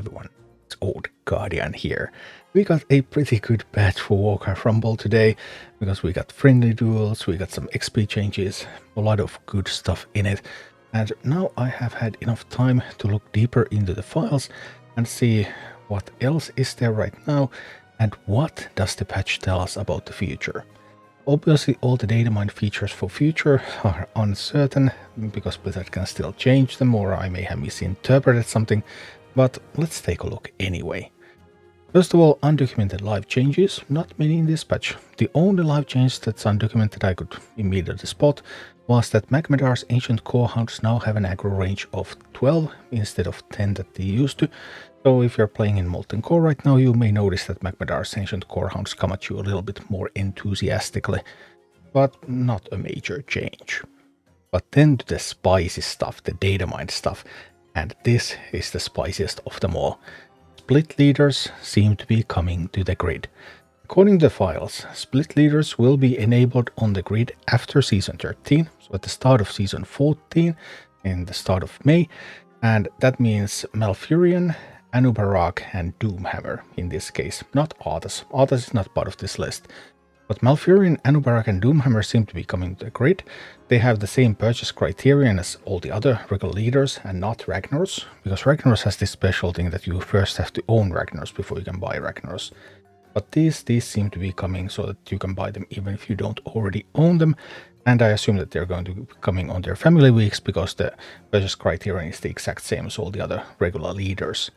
everyone, it's Old Guardian here. We got a pretty good patch for Warcraft Rumble today, because we got friendly duels, we got some XP changes, a lot of good stuff in it. And now I have had enough time to look deeper into the files and see what else is there right now, and what does the patch tell us about the future. Obviously, all the Datamined features for future are uncertain, because Blizzard can still change them, or I may have misinterpreted something, but let's take a look anyway. First of all, undocumented live changes, not many in this patch. The only live change that's undocumented I could immediately spot was that Magmadar's ancient core hounds now have an aggro range of 12 instead of 10 that they used to. So if you're playing in Molten Core right now, you may notice that Magmadar's ancient core hounds come at you a little bit more enthusiastically, but not a major change. But then to the spicy stuff, the Datamined stuff, and this is the spiciest of them all. Split leaders seem to be coming to the grid. According to the files, split leaders will be enabled on the grid after Season 13, so at the start of Season 14, in the start of May, and that means Malfurion, Anub'arak and Doomhammer in this case, not Arthas. Arthas is not part of this list. But Malfurion, Anub'arak and Doomhammer seem to be coming to the grid. They have the same purchase criterion as all the other regular leaders and not Ragnaros, because Ragnaros has this special thing that you first have to own Ragnaros before you can buy Ragnaros. But these seem to be coming so that you can buy them even if you don't already own them, and I assume that they're going to be coming on their family weeks because the purchase criterion is the exact same as all the other regular leaders.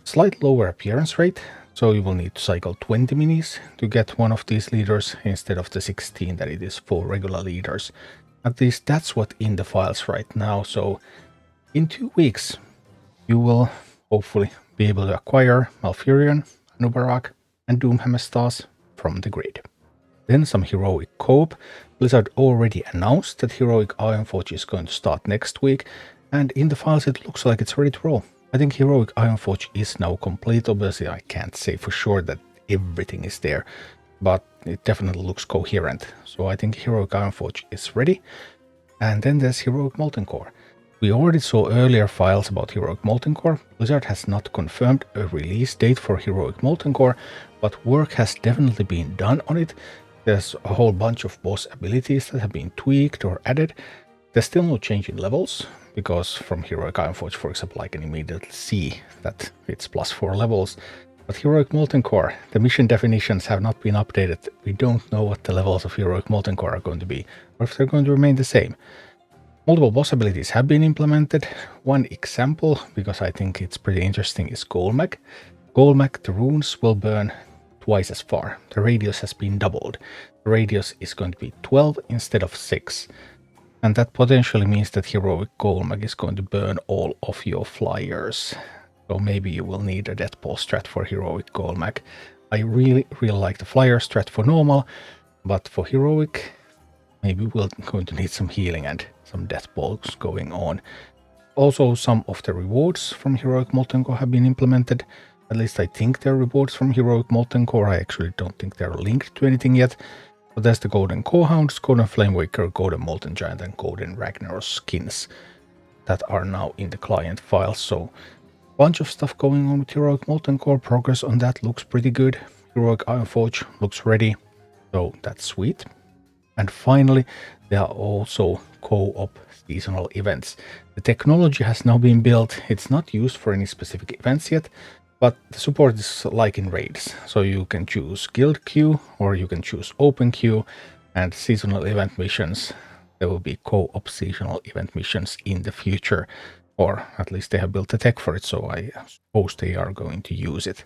Slight lower appearance rate, so you will need to cycle 20 minis to get one of these leaders instead of the 16 that it is for regular leaders. At least that's what in the files right now, so in 2 weeks you will hopefully be able to acquire Malfurion, Anub'arak and Doomhammer stars from the grid. Then some Heroic co-op. Blizzard already announced that Heroic Ironforge is going to start next week, and in the files it looks like it's ready to roll. I think Heroic Ironforge is now complete. Obviously, I can't say for sure that everything is there, but it definitely looks coherent. So I think Heroic Ironforge is ready. And then there's Heroic Molten Core. We already saw earlier files about Heroic Molten Core. Blizzard has not confirmed a release date for Heroic Molten Core, but work has definitely been done on it. There's a whole bunch of boss abilities that have been tweaked or added. There's still no change in levels, because from Heroic Ironforge, for example, I can immediately see that it's +4 levels. But Heroic Molten Core, the mission definitions have not been updated. We don't know what the levels of Heroic Molten Core are going to be, or if they're going to remain the same. Multiple boss abilities have been implemented. One example, because I think it's pretty interesting, is Golmak. Golmak, the runes will burn twice as far. The radius has been doubled. The radius is going to be 12 instead of 6. And that potentially means that Heroic Golmak is going to burn all of your flyers. So maybe you will need a Deathball strat for Heroic Golmak. I really like the flyer strat for normal, but for Heroic, maybe we're going to need some healing and some Deathballs going on. Also, some of the rewards from Heroic Molten Core have been implemented. At least I think they're rewards from Heroic Molten Core. I actually don't think they're linked to anything yet. But there's the Golden Core Hounds, Golden Flamewaker, Golden Molten Giant and Golden Ragnaros skins that are now in the client files. So bunch of stuff going on with Heroic Molten Core. Progress on that looks pretty good. Heroic Ironforge looks ready, so that's sweet. And finally, there are also co-op seasonal events. The technology has now been built. It's not used for any specific events yet, but the support is like in raids. So you can choose guild queue or you can choose open queue, and seasonal event missions. There will be co-op seasonal event missions in the future, or at least they have built the tech for it, so I suppose they are going to use it.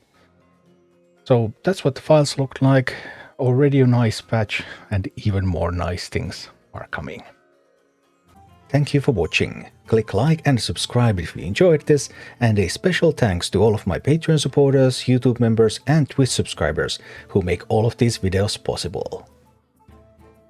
So that's what the files look like. Already a nice patch, and even more nice things are coming. Thank you for watching. Click like and subscribe if you enjoyed this, and a special thanks to all of my Patreon supporters, YouTube members and Twitch subscribers who make all of these videos possible.